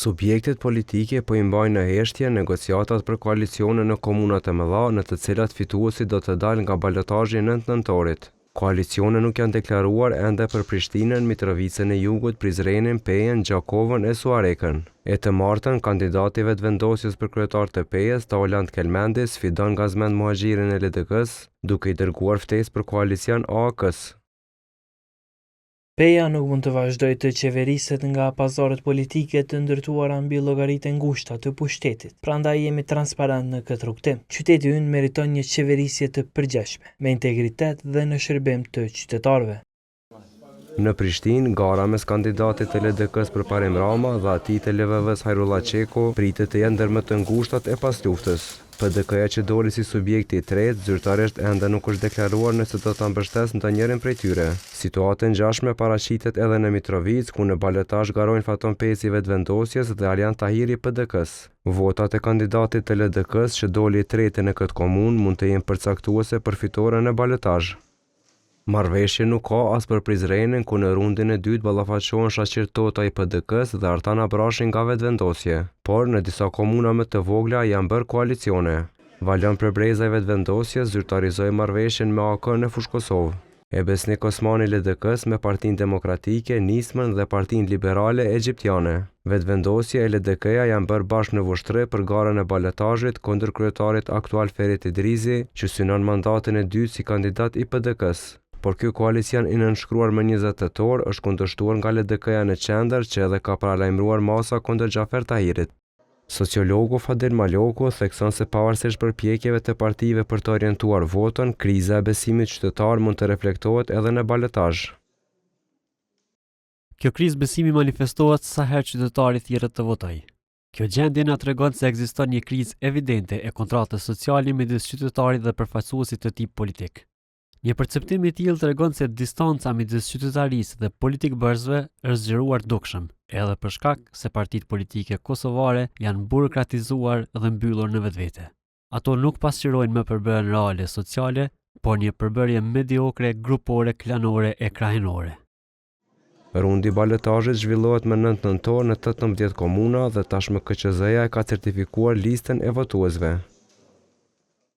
Subjektet politike po i mbajnë në heshtje negociatat për koalicione në komunat e mëdha në të cilat fituesi do të dalë nga balotazhi 9 nëntorit. Koalicione nuk janë deklaruar ende për Prishtinën, Mitrovicën e Jugut, Prizrenin, Pejën, Gjakovën e Suarekën. E të martën, kandidati vetëvendosjes për kryetar të Pejës, Taolant Kelmendi, sfidon Gazmend Muhaxhirin e LDK-s, duke i dërguar ftesë për koalicion AK-s. Peja nuk mund të vazhdojë të qeveriset nga pazaret politike të ndërtuara mbi llogaritë e ngushta të pushtetit. Prandaj jemi transparent në këtë rrugtim. Qyteti ynë meriton një qeverisje të përgjithshme, me integritet dhe në shërbim të qytetarëve. Në Prishtinë, gara mes kandidatit të LDK-s përparim Rama dhe atij të LVV-s Hajrullah Çeku pritet të jenë ndër më të ngushtat e pasluftës. PDK-ja që doli si subjekti i tretë, zyrtarisht ende nuk është deklaruar nëse do ta mbështesë ndonjërin prej tyre. Situata e ngjashme paraqitet edhe në Mitrovicë, ku në balotazh garojnë Faton Peci vetëvendosjes dhe Arjan Tahiri PDK-s. Votat e kandidatit të LDK-s që doli i tretë në këtë komunë mund të jenë përcaktuese për fitoren e balotazh. Marrëveshje nuk ka as për Prizrenin, ku në rundin e dytë ballafaqohen Shaqir Tota i PDK-s dhe Artan Abrashi nga vetëvendosje, por në disa komuna më të vogla janë bërë koalicione. Valon Prebreza i vetëvendosjes zyrtarizoi marrëveshjen me AK-n e Fushë Kosovë. E Besnik Osmani LDK-s me Partinë Demokratike, Nismën dhe Partinë Liberale Egjiptiane. Vetëvendosja e LDK-ja janë bërë bashkë në Vushtrri për garën e balotazhit kundër kryetarit aktual Ferit Idrizi, që synon mandatin e dytë si kandidat i PDK-s. Por ky koalicion i nënshkruar më 20 tetor është kundërshtuar nga LDK-ja në qendër që edhe ka paralajmëruar masa kundër Xhafer Tahirit. Sociologu Fadil Maloku thekson se pavarësisht përpjekjeve të partive për të orientuar votën, kriza e besimit qytetar mund të reflektohet edhe në balotazh. Kjo krizë besimi manifestohet sa herë qytetari thirrët të votojë. Kjo gjendje na tregon se ekziston një krizë evidente e kontratës sociale midis qytetarit dhe përfaqësuesit të tij politik. Një perceptim i tillë tregon se distanca midis qytetarisë dhe politikbërësve është zgjeruar dukshëm, edhe për shkak se partitë politike kosovare janë burokratizuar dhe mbyllur në vetvete. Ato nuk pasqyrojnë më përbërjen reale sociale, por një përbërje mediokre, grupore, klanore e krahinore. Rundi i balotazhit zhvillohet më 9 nëntor në 18 komuna dhe tashmë KQZ-ja e ka certifikuar listën e votuesve.